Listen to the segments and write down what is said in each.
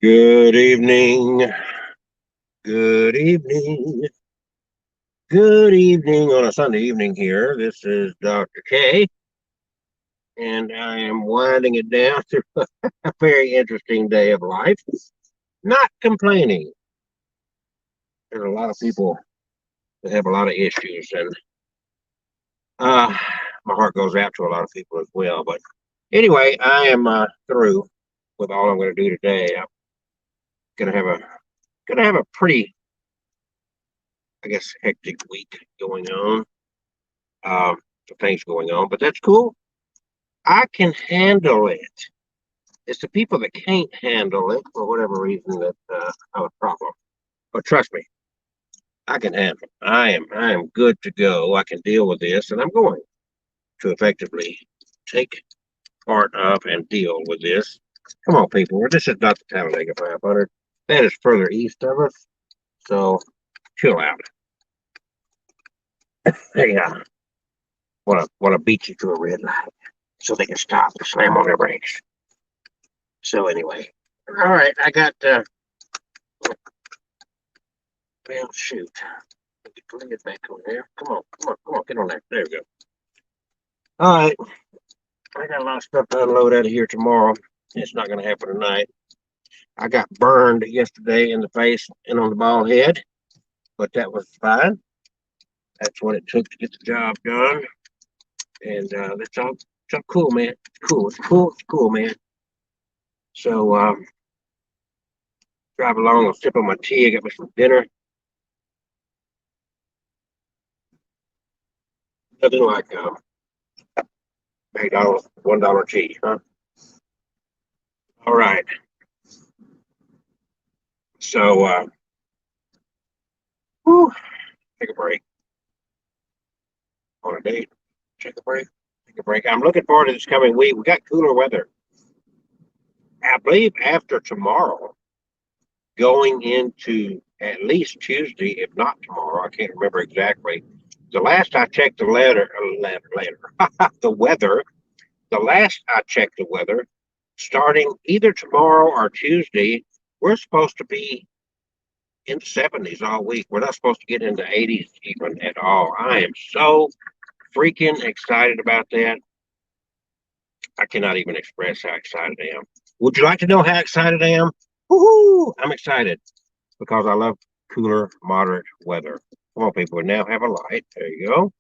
Good evening. Good evening. Good evening on a Sunday evening here. This is Dr. K, and I am winding it down through a very interesting day of life. Not complaining. There's a lot of people that have a lot of issues, and uh, my heart goes out to a lot of people as well. But anyway, I am through with all I'm going to do today. I'm gonna have a pretty, I guess, hectic week going on. Um, things going on, but that's cool. I can handle it. It's the people that can't handle it for whatever reason that have a problem. But trust me, I can handle it. I am good to go. I can deal with this, and I'm going to effectively take part of and deal with this. Come on, people. This is not the Talladega 500. That is further east of us. So chill out. Hey, wanna beat you to a red light so they can stop and slam on their brakes. So anyway, all right, I got well, shoot. Get the lid back on there. Come on, get on there. There we go. All right, I got a lot of stuff to unload out of here tomorrow. It's not going to happen tonight. I got burned yesterday in the face and on the bald head, but that was fine. That's what it took to get the job done, and that's all. It's all cool, man. It's cool. It's cool. It's cool, man. So drive along. I'll sip on my tea. I got me some dinner. Nothing like McDonald's $1 tea, huh? All right. So, whew, take a break on a date. Take a break. Take a break. I'm looking forward to this coming week. We got cooler weather. I believe after tomorrow, going into at least Tuesday, if not tomorrow. I can't remember exactly. The last I checked the weather. The last I checked the weather, starting either tomorrow or Tuesday, we're supposed to be in the 70s all week. We're not supposed to get into 80s even at all. I am so freaking excited about that. I cannot even express how excited I am. Would you like to know how excited I am? Woohoo! I'm excited because I love cooler, moderate weather. Come on, people. We now have a light. There you go.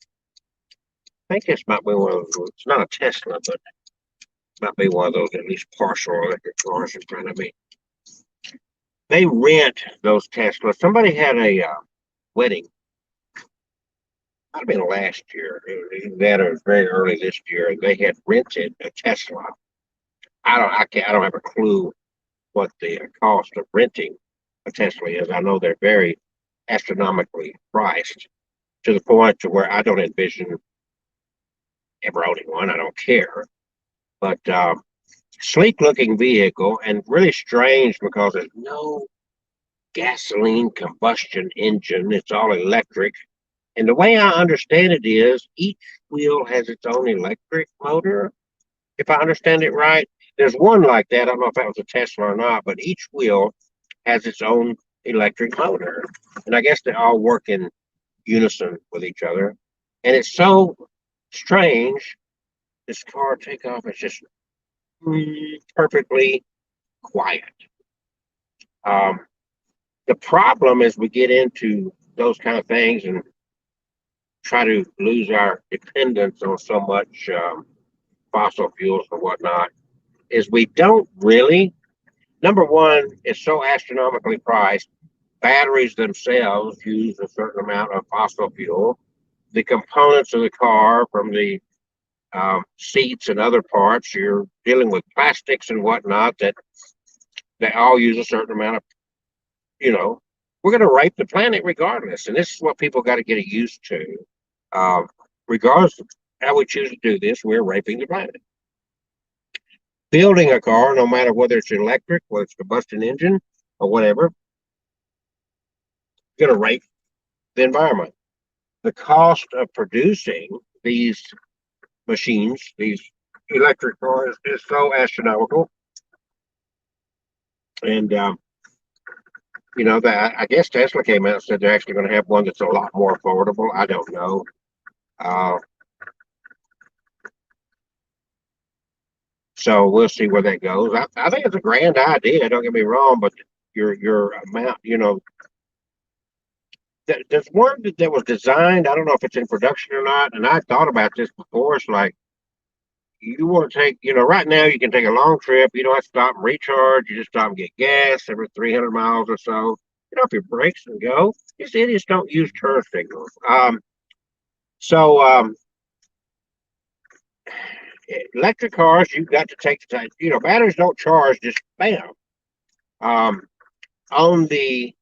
I think this might be one of those. It's not a Tesla, but it might be one of those at least partial electric cars in front of me. They rent those Teslas. Somebody had a wedding. Might have been last year. That or very early this year. They had rented a Tesla. I don't have a clue what the cost of renting a Tesla is. I know they're very astronomically priced to the point to where I don't envision ever owning one. I don't care. But sleek looking vehicle and really strange because there's no gasoline combustion engine. It's all electric. And the way I understand it is each wheel has its own electric motor. If I understand it right, there's one like that. I don't know if that was a Tesla or not, but each wheel has its own electric motor. And I guess they all work in unison with each other. And it's so strange. This car takeoff is just perfectly quiet. Um, the problem is we get into those kind of things and try to lose our dependence on so much fossil fuels and whatnot is we don't really. Number one, it's so astronomically priced. Batteries themselves use a certain amount of fossil fuel. The components of the car, from the seats and other parts, you're dealing with plastics and whatnot that they all use a certain amount of, you know, we're going to rape the planet regardless. And this is what people got to get used to. Uh, Regardless of how we choose to do this, we're raping the planet. Building a car, no matter whether it's electric, whether it's combustion engine, or whatever, going to rape the environment. The cost of producing these machines, these electric cars, is so astronomical. And that I guess Tesla came out and said they're actually going to have one that's a lot more affordable. I don't know. Uh, so we'll see where that goes. I think it's a grand idea. Don't get me wrong, but your amount, there's one that was designed. I don't know if it's in production or not. And I thought about this before. It's like you want to take, right now you can take a long trip. You don't have to stop and recharge. You just stop and get gas every 300 miles or so. Get off your brakes and go. These idiots don't use turn signals. So electric cars, you've got to take the time. Batteries don't charge just bam. Um, on the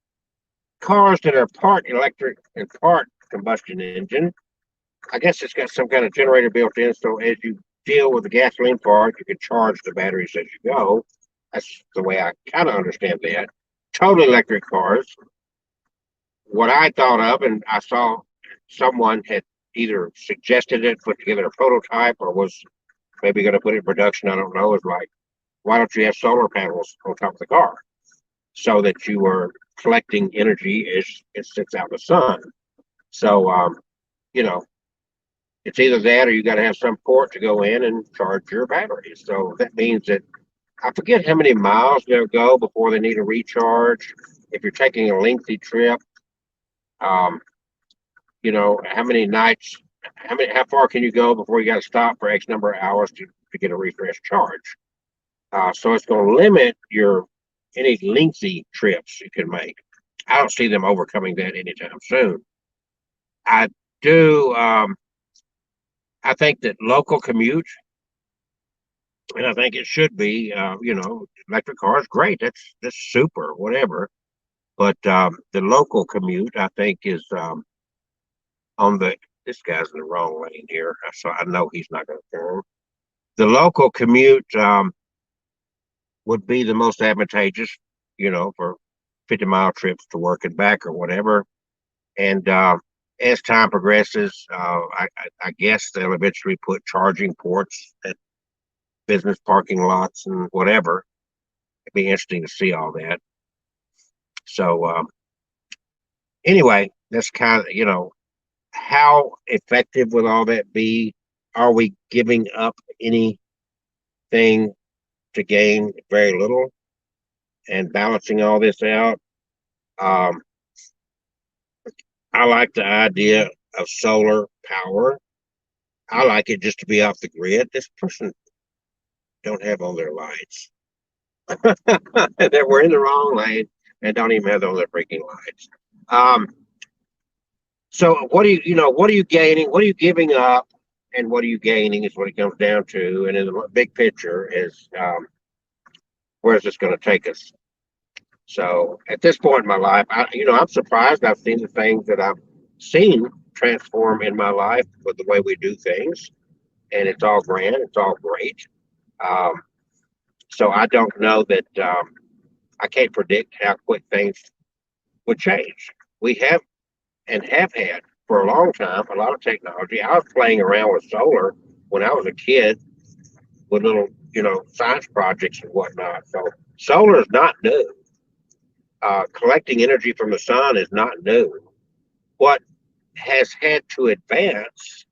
cars that are part electric and part combustion engine, I guess it's got some kind of generator built in. So as you deal with the gasoline part, you can charge the batteries as you go. That's the way I kind of understand that. Total electric cars, what I thought of, and I saw someone had either suggested it, put together a prototype, or was maybe going to put it in production. I don't know. Is like, why don't you have solar panels on top of the car so that you are collecting energy as it sits out in the sun? So, it's either that or you got to have some port to go in and charge your batteries. So that means that I forget how many miles they'll go before they need a recharge. If you're taking a lengthy trip, um, how many nights, how far can you go before you got to stop for X number of hours to get a refresh charge? So it's going to limit any lengthy trips you can make. I don't see them overcoming that anytime soon. I do. I think that local commute, and I think it should be. Electric cars, great. That's super. Whatever. But the local commute, I think, is on the. This guy's in the wrong lane here, so I know he's not going to turn. The local commute would be the most advantageous, for 50-mile trips to work and back or whatever. And as time progresses, I guess they'll eventually put charging ports at business parking lots and whatever. It'd be interesting to see all that. So anyway, that's kind of, how effective will all that be? Are we giving up anything to gain very little and balancing all this out? Um, I like the idea of solar power. I like it just to be off the grid. This person don't have on their lights. That we're in the wrong lane and don't even have on their freaking lights. So what are you gaining? What are you giving up? And what are you gaining is what it comes down to. And in the big picture is where is this going to take us? So at this point in my life, I'm surprised. I've seen the things that I've seen transform in my life with the way we do things, and it's all grand. It's all great. Um, so I don't know that I can't predict how quick things would change. We have and have had for a long time a lot of technology. I was playing around with solar when I was a kid with little, science projects and whatnot. So solar is not new. Collecting energy from the sun is not new. What has had to advance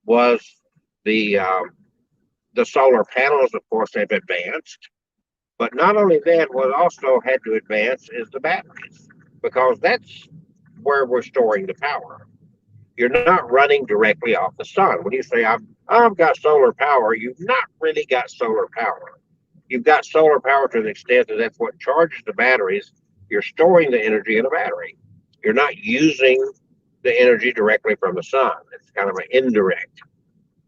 was the solar panels. Of course, they've advanced, but not only that, what also had to advance is the batteries, because that's where we're storing the power. You're not running directly off the sun. When you say I've got solar power, you've not really got solar power. You've got solar power to the extent that that's what charges the batteries. You're storing the energy in a battery. You're not using the energy directly from the sun. It's kind of an indirect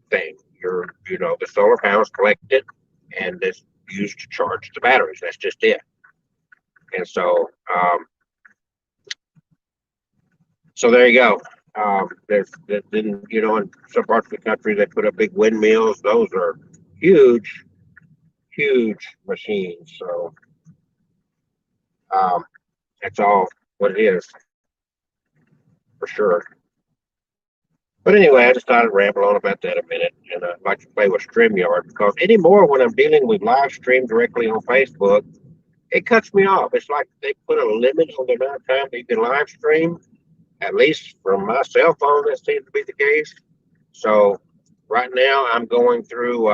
thing. The solar panels collect it and it's used to charge the batteries. That's just it. And so there you go. There's then in some parts of the country they put up big windmills. Those are huge, huge machines. So that's all what it is for sure. But anyway, I just thought I'd ramble on about that a minute, and I'd like to play with StreamYard because anymore when I'm dealing with live stream directly on Facebook, it cuts me off. It's like they put a limit on the amount of time that you can live stream. At least from my cell phone, that seems to be the case. So right now I'm going through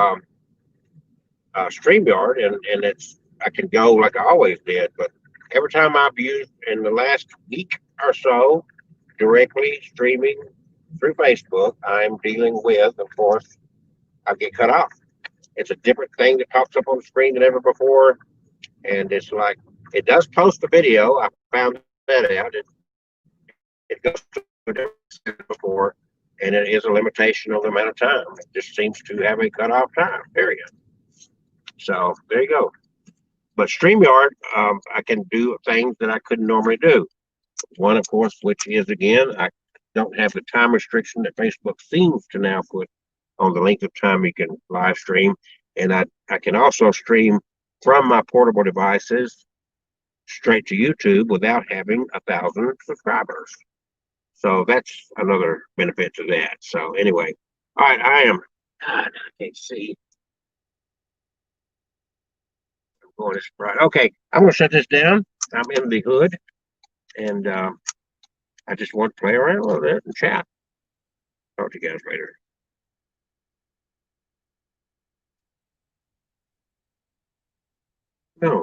StreamYard, and it's I can go like I always did, but every time I've used in the last week or so directly streaming through Facebook, I'm dealing with, of course, I get cut off. It's a different thing that pops up on the screen than ever before, and it's like it does post the video. I found that out. It goes to a different before, and it is a limitation on the amount of time. It just seems to have a cutoff time. Period. So there you go. But StreamYard, I can do things that I couldn't normally do. One, of course, which is again, I don't have the time restriction that Facebook seems to now put on the length of time you can live stream. And I can also stream from my portable devices straight to YouTube without having 1,000 subscribers. So that's another benefit to that. So anyway, all right, God, I can't see. I'm going this right. Okay, I'm going to shut this down. I'm in the hood, and I just want to play around with it and chat. Talk to you guys later.